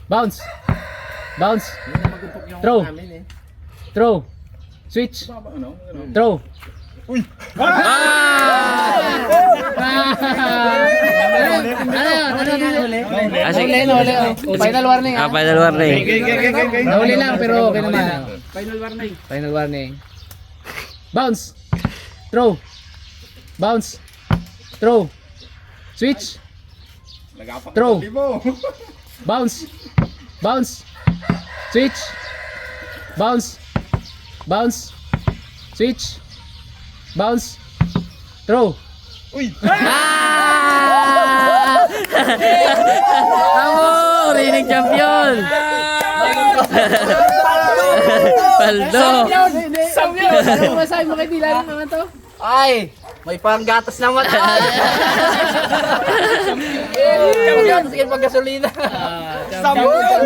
Bounce. Bounce. Throw. Throw. Switch. Throw. Uy! Final warning. Final warning. Nahuli lang pero okay naman. Final warning. Bounce. Throw. Bounce. Throw. Switch. Throw. Bounce. Bounce. Switch. Bounce. Bounce. Switch. Bounce. Throw. Uy. Amo, reigning champion. Paldo. Champion. Ano masabi mo kay Dylan naman to? Ay, may panggatas naman. Champion, sige paggasolina. Champion.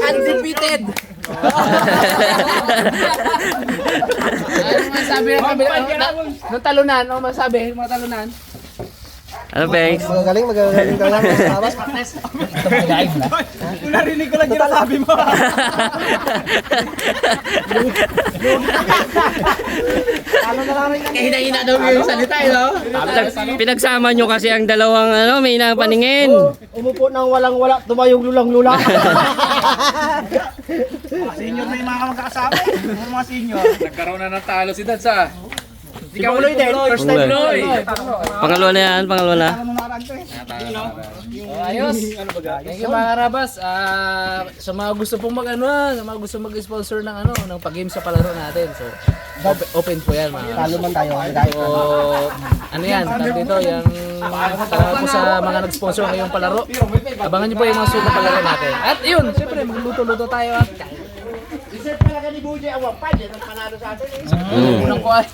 Undefeated. Ano masabi ng kabila? Nung talunan, ano masabi? Mga talunan. Ano, Bengs? Magagaling ka lang. Narinig ko lang sinasabi mo. Hina-hina daw yung salita, no? Pinagsama nyo kasi ang dalawang may inang paningin. Umupo nang walang-wala, tumayong lulang-lula. Senior na yung mga magkakasama. Mga senior. Nagkaroon na ng talo si Dads ah. Ikaw uloy din, first time uloy. Pangalawa na yan, pangalawa na. Ayos. Thank you mga karabas. Sa mga gusto pong sa mga gusto mag-sponsor ng ng pag-game sa palaro natin. So, open po yan mga. Talo man tayo. So, ano yan? Tawag dito, yung po sa mga nag-sponsor ngayong palaro. Abangan niyo po yung mga sulit na palaro natin. At yun, siyempre, magluto-luto tayo. Reserve talaga ni Bujay ang wapad. Yan ang panalo sa atin. Unang ko ay.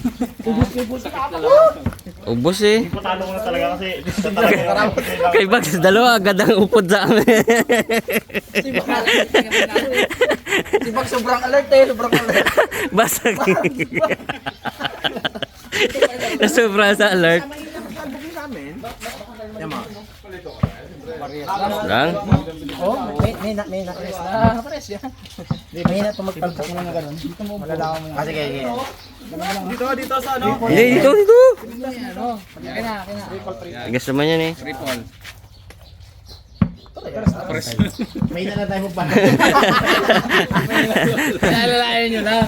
Ubus eh. Patalo ko na talaga kasi sa talaga. Kay Bags, dalawa agad ang upod sa amin. Si Pag sobrang alert eh, sobrang alert. Basag. Nasobra sa alert. Lang? Oh, may na. Pares yan. May na tumagtalpak mo na gano'n. Malalaman mo. Ah, sige. Dito sa ano? Hindi, dito. Kina. Tigas naman yan eh. Triple. May na tayo pa. Alalayan nyo lang.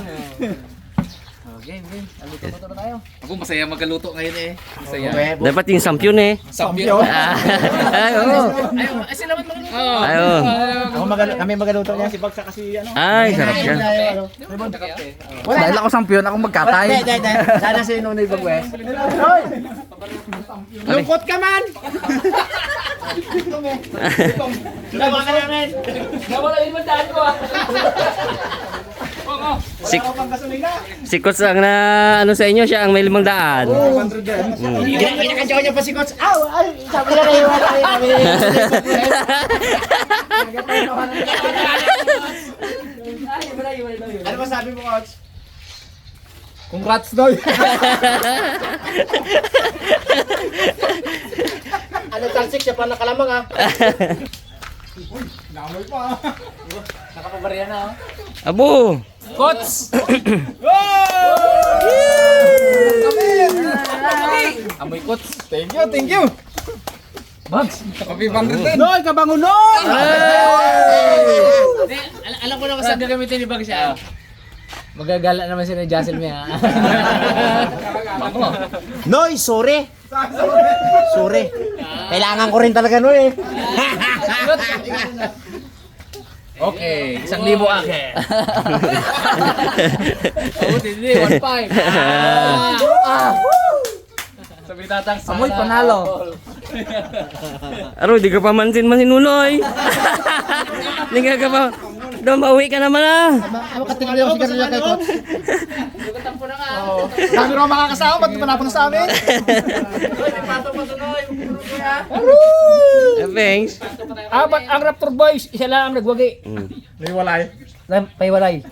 Game. Luto na tayo. Ako masaya magkaluto ngayon eh. Masaya. Dapat yung champion eh. Champion. Ay, oo. Ay, sila man magluto. Ay, oo. Kami magaluto niya. Si Bagsa kasi ano. Ay, sarap yan. Dahil ako champion, ako magkatay. Sana si Nonoy Bagwes. Lungkot ka man! Lawa ka namin! Nawala yung mandaan ko ah. Si Coach ang na sa inyo, siya ang may 500. Kinakantsaw niya pa si Coach. Ay! Sabi na kayo. Ano ba sabi mo, Coach? Congrats daw. Ano talsik siya pa nakalamang ha? Nakapabarya na oh. Abo! Coach! Amoy coach. Thank you. Bugs. Kapi bangrit din. Noy, kabangunon! Alam ko na kung saan gagamitin ni Bugs siya. Magagala naman si Jassel Mia. Noy, sorry. Sorry. Kailangan ko rin talaga Noy eh. Okay, 1,000 akin. Oh, hindi, 1,500. Sabi tatang sana. Amoy panalo. Aro, di ka pa mansin-mansin uloy. Di ka pa. Doon, mauwi ka naman ah. Katingin ako sigarilyo kay Coach. Lugatang po na nga. Dami rin makakasama, ba't panapon sa amin? Thanks. Apat ang Raptor Boys, isa lang ang nagwagi. Naiwalay. Paywalay.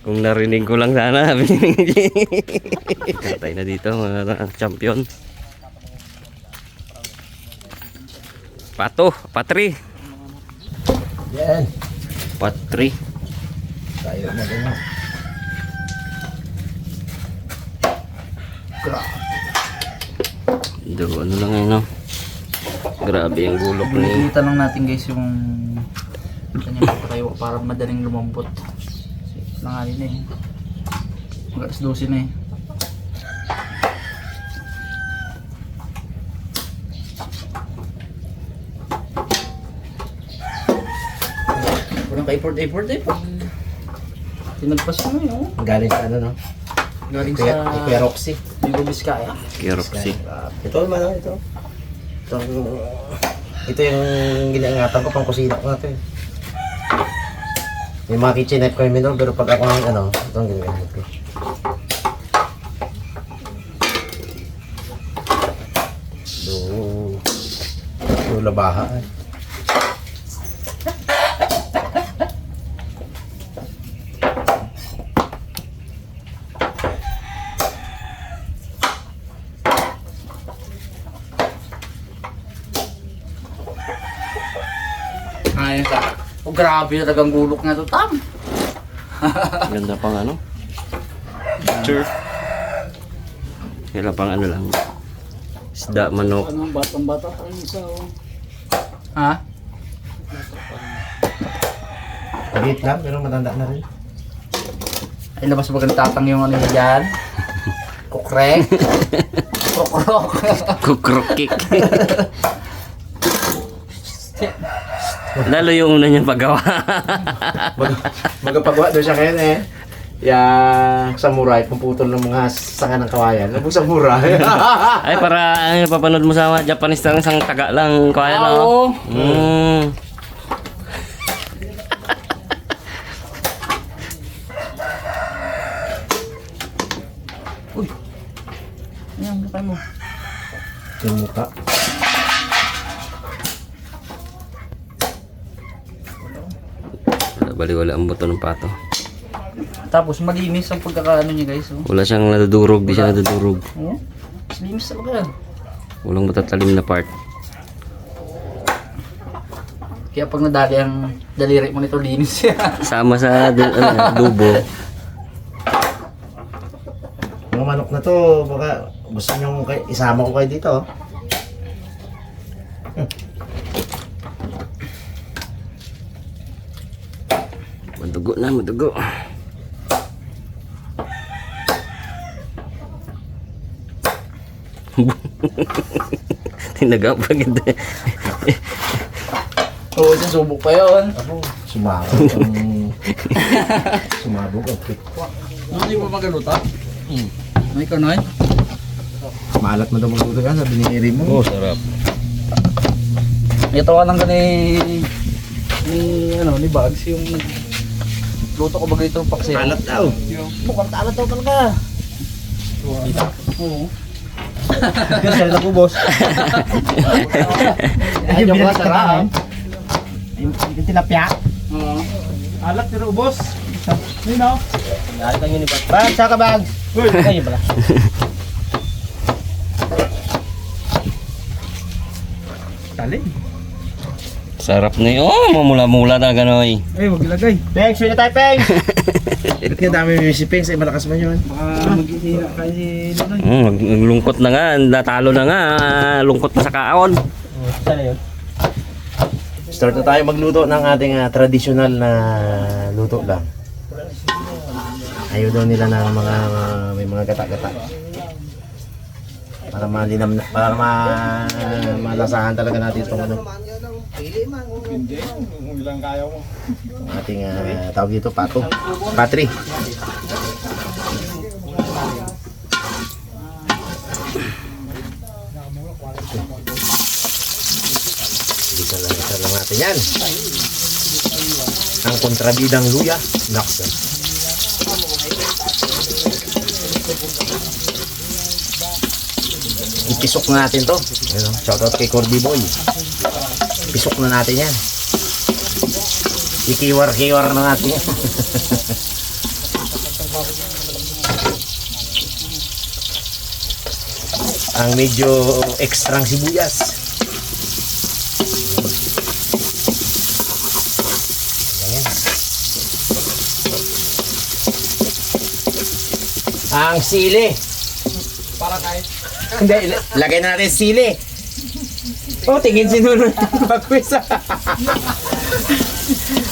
Kung narinig ko lang sana. Patay na dito mga champion. Patri. Yan. Patri. Tayo na ganyan. Do, ano lang yun, no? Grabe yung gulok ni... Pinilitan lang natin guys yung kanyang pagkatayo para madaling lumambot. Kasi langanin na eh. Mag-alas 12 na eh. Walang ka-effort eh. Tinagpas ko na yun. Galing sa ano, no? Galing Kuya sa Roxy. Bigo Vizcaya. Kiroxy. Ito naman, oh, ito. Ito yung ginangatan ko pang kusina ko na ito eh. Yung mga kitchenette ko yung minum, pero pag ako ng ano, ito ang ginagamit ko. Labahan. Ay, oh, grabe na tagang gulok nga to, Tam. Ganda pang ano? Sure. Kailan pang ano lang. Isda, manok. Anong batang-bata pa rin isa, oh. Ha? Maliit lang, pero matanda na rin. Ay, labas ba tatang yung ano niya dyan? Kukrek? Kukrok? Kukrokik. Lalo yung una niyang paggawa. Magpagawa doon siya ngayon eh. Yung samurai, puputol ng mga sanga ng kawayan. Nabong samurai. Ay, para ano, papanood mo sa Japanese lang, isang taga lang, kaya na. Oo. Ayan, kapay mo. Yung mukha. Baliwala ang buto ng pato. Tapos malinis ang pagkakaano niya guys. Oh. Wala siyang nadudurog, di siya nadudurog. Oh? Linis talaga. Walang matatalim na part. Kaya pag nadali ang daliri mo nito, linis siya. Sama sa dubo. Mga manok na to, baka gusto nyo isama ko kayo dito. Madugo na, madugo. Tinagapag ito. Oo, subok pa yun. Ako, sumabog ang... sumabog ang pikwa. Hindi mo magaluta? May kanoy? Maalat mo daw magluto yan, sabi ni Eri mo. Oh, sarap. Ito ka lang ka ni Bags yung luto ko bagay itong paksiw. Maalat daw. Mukhang talat daw talaga. Oo. Kasi na po, boss. Ay, yung mga sarap. Yung tilapia. Oo. Alat pero ubos. Nino? Maalat ang yun ni Bag. Bag, saka bag. Uy, Kayo pala. talim. Sarap na yun. Oh, mamula-mula na ganoy. Ay, wag ilagay. Pengs, win na tayo, Pengs! Ba't kaya dami may si Pengs? Ay, malakas man yun. Baka mag-ihira kayo si Lunoy. Naglungkot na nga. Natalo na nga. Lungkot na sa kaon. Sana yun? Start na tayo magluto ng ating traditional na luto lang. Ayaw daw nila na mga may mga gata-gata. Para malinam na, para malasahan talaga natin itong ano. Hindi, kung ilang kaya mo. Ang ating tawag dito, pato. Patri. Isa lang natin yan. Ang kontrabidang luya. Naksa. Ipisok na natin to. Shoutout kay Corby Boy. Pisok na natin yan. Ikiwar-kiwar na natin yan. Ang medyo ekstrang sibuyas. Ang sili. Para kahit. Hindi, lagay na natin sili. Oh, tingin si Nuno. Bagwis.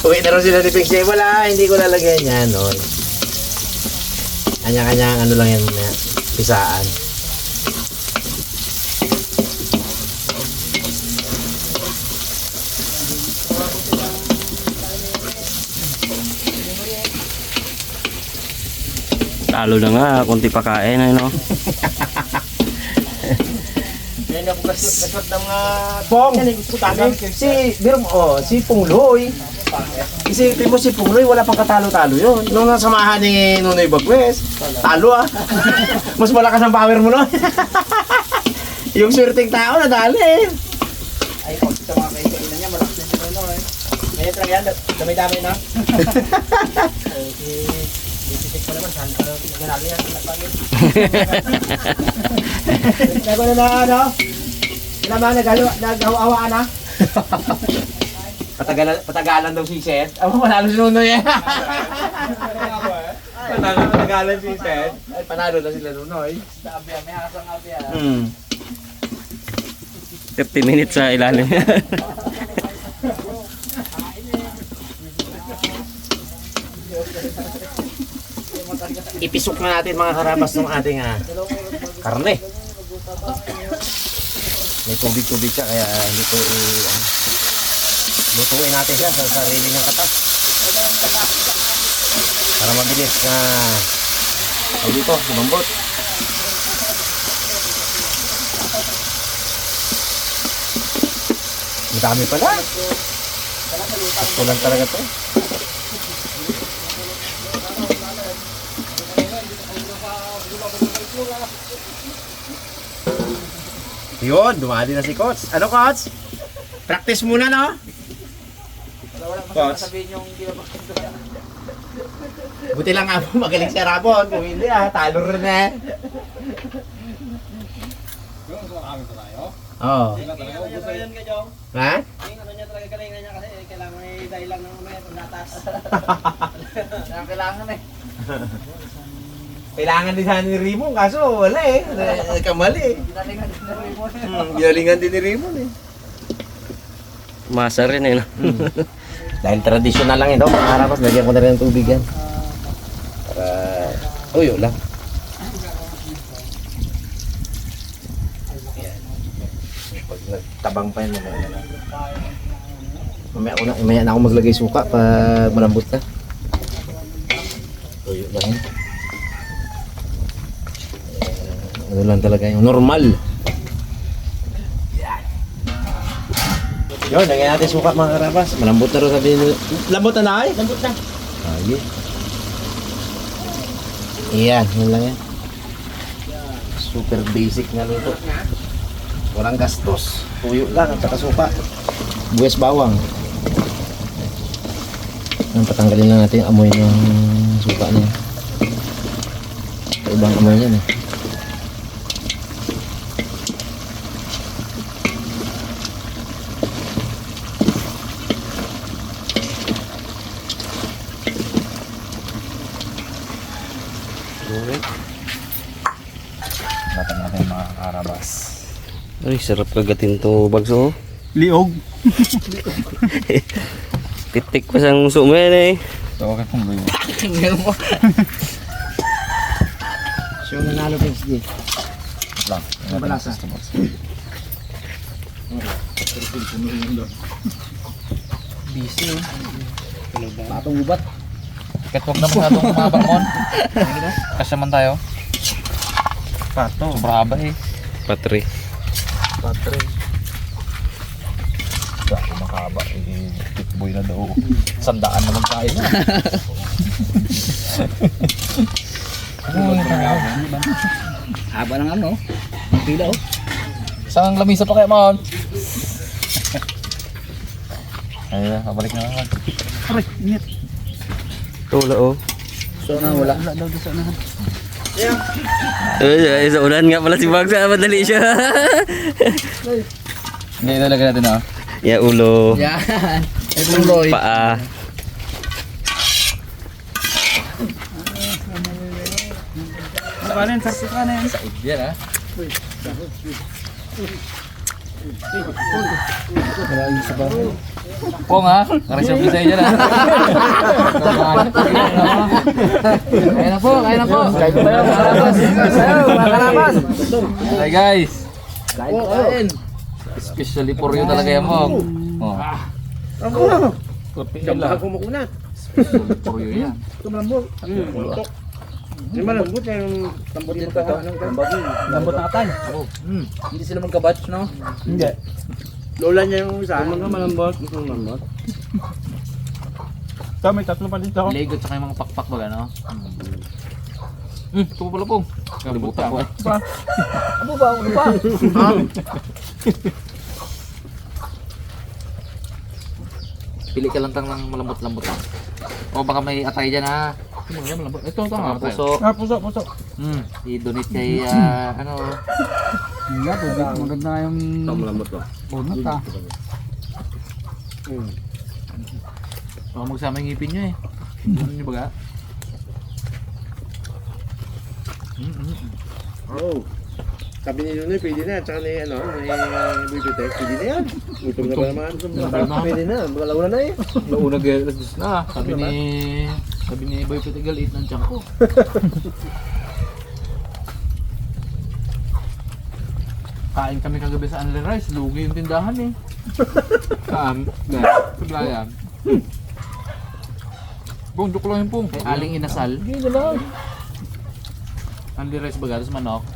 Uwi na rin sila ni Pixie. Wala, hindi ko lalagyan yan. No. Kanya-kanya, ano lang yan. Pisaan. Talo na nga, kunti pa kain ay no. Yan na bukas ng mga Pong. Si Pungloy. Isipin mo si Pungloy, wala pang katalo-talo yun. Nung nasamahan ni Nunoy Bagwes, talo ah. Mas malakas ang power mo no. Yung swerteng tao nadali eh. Ay, pag sa mga kaibigan niya, malakas na si Nuno eh. Ngayon lang yan, dami-dami na. Isitik ko naman, saan ka naglalali yan, nagpangit. Sabi na ano? Naman, nag-awaan na. Patagalan daw si Seth. Aba, manalo si Nunoy eh. Patagalan si Seth. Ay, panalo na sila Nunoy. Sabi, may asang abi ah. 30 minutes sa ilalim. Ipisok na natin mga karabas ng ating karne. May tubig-tubig siya kaya hindi ko lutuin natin siya sa sarili ng katas. Para mabilis na dito, lumambot. Ang dami pala. Kulang talaga to. Yun, dumali na si Coach. Ano, Coach? Practice muna, no? Coach. Buti lang nga po, magaling si Rabon. Kung hindi talo rin eh. Yung sumakami pa tayo. Oo. Yun ka, Jong. Ha? Yung ano niya talaga galing na niya kasi kailangan may dahilan ng umaya pag natas. Kailangan eh. Kailangan din sana ni Rimon, kaso wala eh. Nagkamali eh. Ginalingan din ni Rimon eh. Masa rin eh no. Dahil traditional lang ito, mga harapas, lagyan ko na rin ng tubig yan. Para tuyo lang. Pag nagtabang pa yan, mamaya na ako maglagay suka pag malambot na. Tuyo lang yan. Ano lang talaga yung normal. Yun, lagyan natin suka mga karabas. Malambot na rin sabi nila. Lambot na na ay? Lambot na. Ayun. Iyan, yun lang yan. Super basic na luto. Walang gastos. Tuyo lang at saka suka. Buwes bawang. Patanggalin lang natin yung amoy ng suka niya. Ibang amoy niyan eh. Natin natin mga karabas. Ay, sarap kagatin to bagso. Liog. Titik pa siyang muso mo yan eh. So, okay pong liog. So, nanalo PXD. Lang. Mabalasa. Busy oh. Patong ubat. Kahit huwag naman natong mabangon. Kasya man tayo. Pato. Sobra haba eh. Patri. Patre. Dahil makahaba. Tikboy na daw. Sandaan na magkain na. Haba ng ano? Ang pila oh. Saan ang lamisa pa kaya man? Ayun, kabalik na naman. Tula oh. So na wala. Ay, sa ulan nga pala si Bagsa. Madali siya. Hindi, ilalagay natin na. Ya ulo. Yan. Itong loy. Paa. kanin, sarap sa kanin. Said yan ha. Pong ha, nakareserve sa inyo na. Kaya na po, kaya na po. Makalabas. Hey guys. Kain. Especially for you talaga yan, Mong. Oh. Jambahan ko makunat. Especially for you yan. Di ba lambot yung tambot dito ka ng tambagin? Lambot na katan. Hindi sila magkabatch, no? Hindi. Lola niya yung isa. Ano nga malambot? Ito malambot. May tatlo pa dito. Lego tsaka yung mga pakpak ba no? Ito pa pala po. Kalimutan ko eh. Ano ba? Ano pa? Pili ka lang ng malambot-lambot lang. O baka may atay dyan ha. Malambot. Ito nga. Puso. Puso. I-donate kay ano. Maganda nga yung Ito malambot to. bonat ah. Baka magsama yung ngipin nyo eh. Ano nyo baga? Oh. Sabi ni Nunoy, pwede na. Tsaka ni, ano, ni Bibitek, pwede na yan. Gutom na ba naman? Pwede na, magalaw na eh. Nauna galas na. Sabi ni Boy Petigal, eat ng tiyan ko. Kain kami kagabi sa Unli Rice, lugi yung tindahan eh. Paglayan. Pong, joke lang yung pong. Kay Aling Inasal. Hindi na lang. Unli Rice baga, tapos manok.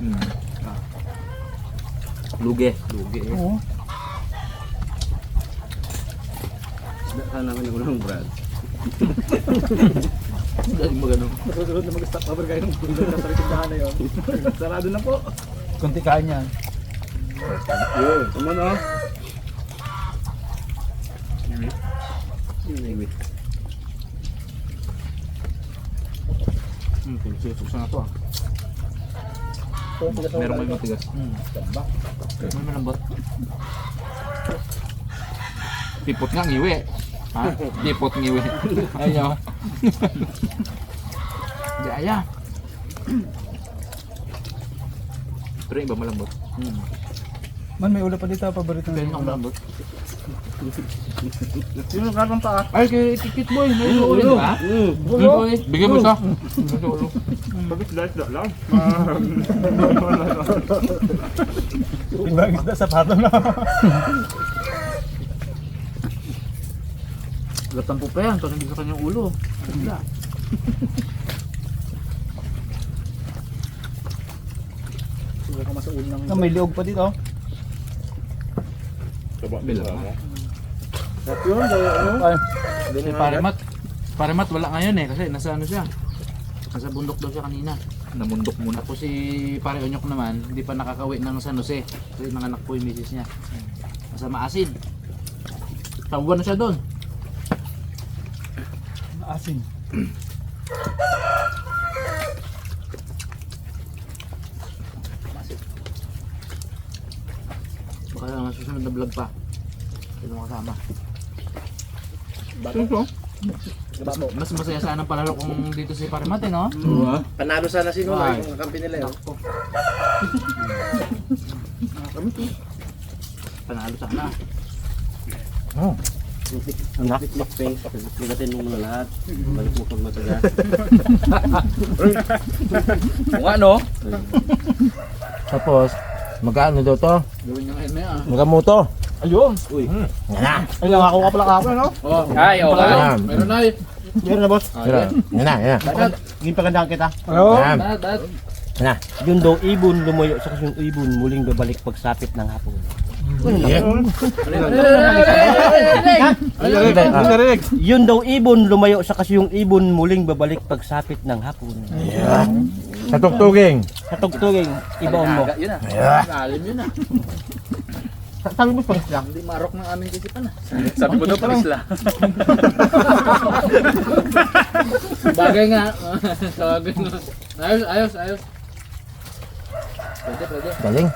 Lugi. Lugi eh. Oo. Saan namin yung unang brad? Galing mo ganun. Susunod na mag-stop over kayo ng bundok na sa tindahan na yun. Sarado na po. Kunti kain yan. Yun, naman oh. Susa na to ah. Meron may matigas. May malambot. Tipot nga ngiwi. Ha? Tipot ngiwi. Ayaw. Gaya. Pero iba malambot. Man, may ulo pa dito. Paborito Pero na yung malambot. Yung karong pa Ay, kay Tikit Boy. May ulo ba? Boy. Bigyan mo isa. Ulo. lang. Ibang isda sa pato na. Latampo pa yan. Tapos hindi sa kanyang ulo. Wala. May liog pa dito. Bilang. Yun, ano? Si Paremat wala ngayon eh. Kasi nasa ano siya. Nasa bundok daw siya kanina. Namundok muna. Tapos si Pare Onyok naman, hindi pa nakakauwi ng San Jose. Kasi nanganak po yung misis niya. Nasa Maasin. Tabuan na siya doon. Asin. Baka naman susunod na vlog pa. Hindi mo kasama. Mas masaya sana palalo kung dito si Paremat eh, no? Panalo sana si Nunoy kung kakampi nila yun. Panalo sana. Anak, bakpeng. Ligatin mo muna lahat. Balik mo kang mataga. Kung ano? Tapos, magkano daw to? Gawin niyo ngayon na yan. Magkano to? Ayun! Uy. Yan na. Ay, nangako ka pala ako, no? Oh, ay, okay. Ayan. Meron na eh. Meron na, boss. Yan na, yan na. Ging pagandaan kita. Ayo. Yan. Dad. Yan na. Yun daw ibon lumayo sa yung ibon muling babalik pagsapit ng hapon. Yun daw ibon lumayo sa yung ibon muling babalik pagsapit ng hapon. Sa tuktuging. Sa tugtuging ibaon mo. Yun ah. Alim yun ah. Sabi mo paris lang. Hindi marok ng aming kisipan ah. Sabi mo daw paris lang. Bagay nga. Bagay nga. Ayos. Pwede. Galing.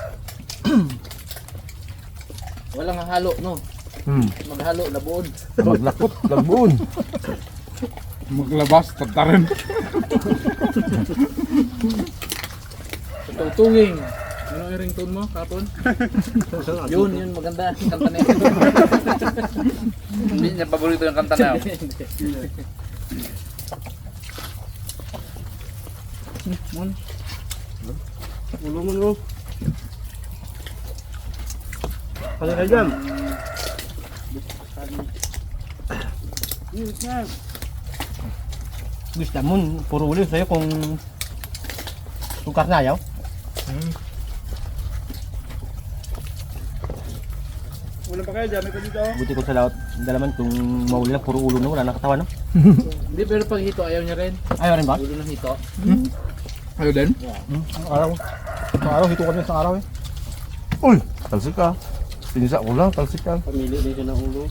Walang halo, no? Maghalo, labuon. Maglakot, labuon. Maglabas, tatarin. Tutunging. Ano yung ringtone mo kapon? Yun maganda. Kanta na yun. Hindi niya paborito yung kanta na yun. Ulo mo no. Ano ka dyan? Gusto mo, puro ulo sa'yo kung sukar na ayaw. Ulan pa kayo, dami pa dito. Buti ko sa lahat, dalaman kung mauli lang, puro ulo na, wala nang katawan, no? Hindi, pero pag hito ayaw niya rin. Ayaw rin ba? Ulo ng hito. Ayaw din? Ang araw. Ang araw, hito kami sa araw eh. Uy, talsik ka. Pinisa ko lang, talsik ka. Pamili din siya ng ulo.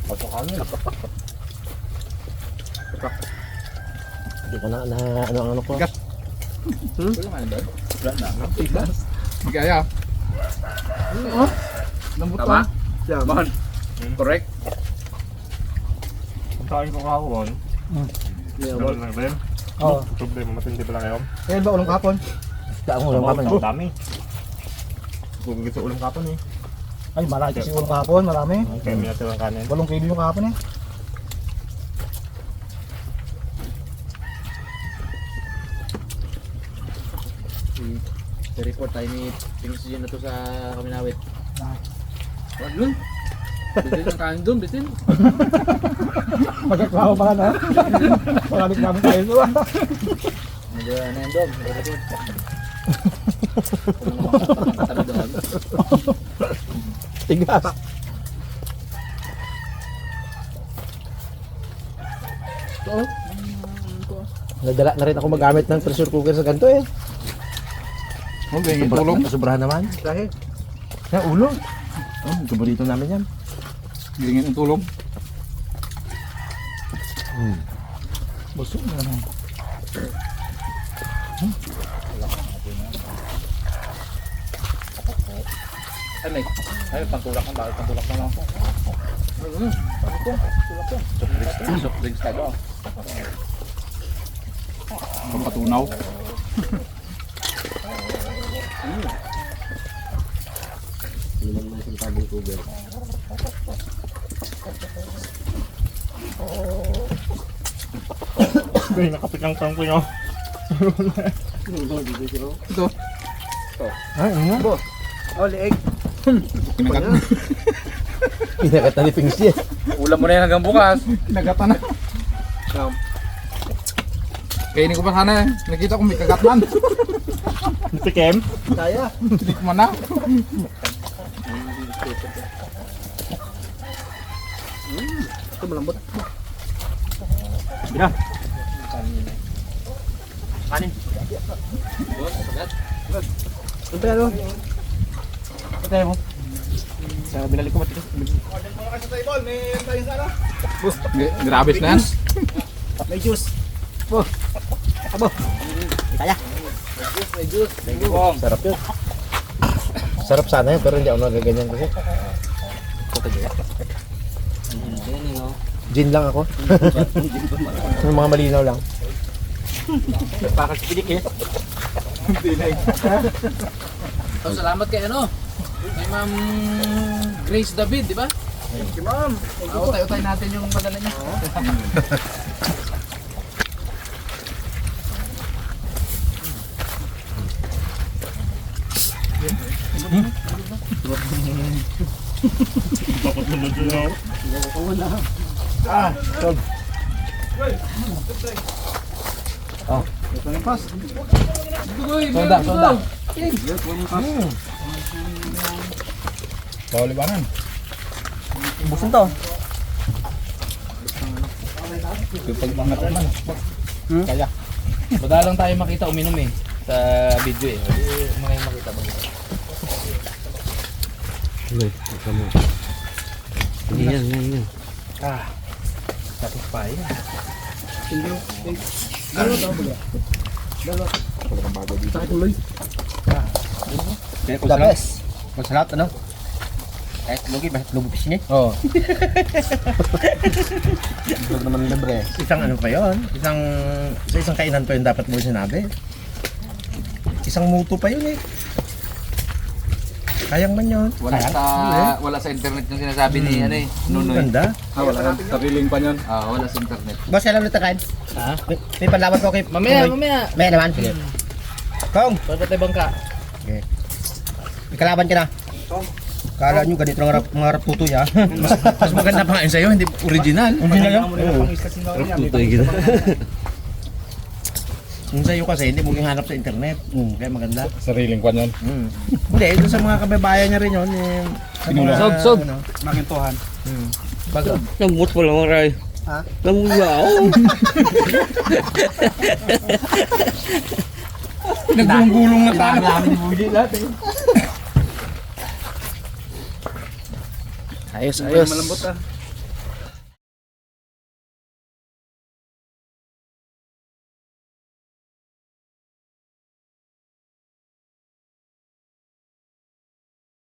Pasok kami. Hindi ko na ano ko. Wala nga doon. Wala na. Hindi kaya. Tama? Bon. Correct? Kain ko kahapon. Ganun lang rin. Oo. Problema, matindi pala ngayon. Kaya ba ulong kapon? Ang ulam kapon. Ang dami. Gugugit sa ulam kapon eh. Ay, marami kasi ulong kapon, marami. Kaya may natirang kanin. 8 kilo yung kapon eh. I-report tayo ni Pings yun na to sa Kaminawit. Wag yun. Bitin ang kain doon, bitin. Magkaklawa pa na. Marami namin tayo doon. Nagawa na yan doon. Nag-report. Kung mga kanta doon. Tigas. Nadala na rin ako magamit ng pressure cooker sa ganito eh. Okay, yung tulong. Sobrahan naman. Dahil. Yan, ulo. Oh, paborito namin yan. Hilingin ang tulong. Busog na naman. Ay, pantulak na. Bakit pantulak na lang? Soft drinks tayo. Pampatunaw. Ay, nakapikang tangko nyo. Ay, ano? Oh, leeg. Kinagat. Pinakata ni Pings yan. Ulam mo na yan hanggang bukas. Nagata na. Kainin ko pa sana. Nakita ko may kagatman. Tikem. Kaya. Hindi ko man na. Ito malambot. Bina. Kanin. Ito ano? Ito mo. Sa binalik ko matigas. Grabe na yan. May juice. Sarap yun. Sarap sana yun, pero hindi ako nagaganyan kasi. Gin lang ako. Yung mga malinaw lang. Pakasipidik eh. Oh, salamat kay ano? Kay Ma'am Grace David, di ba? Si ma'am. Utay-utay natin yung padala niya. Soda. Bawal ibanan. Busin to. Pag mangat naman. Kaya. Madalang tayo makita uminom eh. Sa video eh. Mga yung makita ba? Yan. Satisfying. Kaya kung sa lahat, ano? Kahit lugi, bakit lubis niya? Oo. Huwag naman libre. Isang ano pa yun? Sa isang kainan pa yun dapat mo sinabi. Isang muto pa yun eh. Sayang man yun. Wala sa internet yung sinasabi ni ano eh, Nunoy. Ganda. Wala kang sariling pa yan. Wala sa internet. Boss, alam nito kain? Ha? May panlaban ko kay... Mamaya. May naman? Sige. Kong, Pagpatay bangka. may kalaban ka na. Kala nyo ganito ang mga harap tutoy ha. Mas maganda pa ngayon sa'yo, hindi original. Original yun? Oo. Yung sa'yo kasi, hindi mo hanap sa internet. Kaya maganda. Sariling pa yan. Hindi, doon sa mga kababayan niya rin yun. Sa mga, Sob. ano, Makintuhan. Lambot pala mga ray. Ha? Lambot ba? Nagulong-gulong na tayo. Namin buji lahat eh. Ayos, ayos. Malambot ah.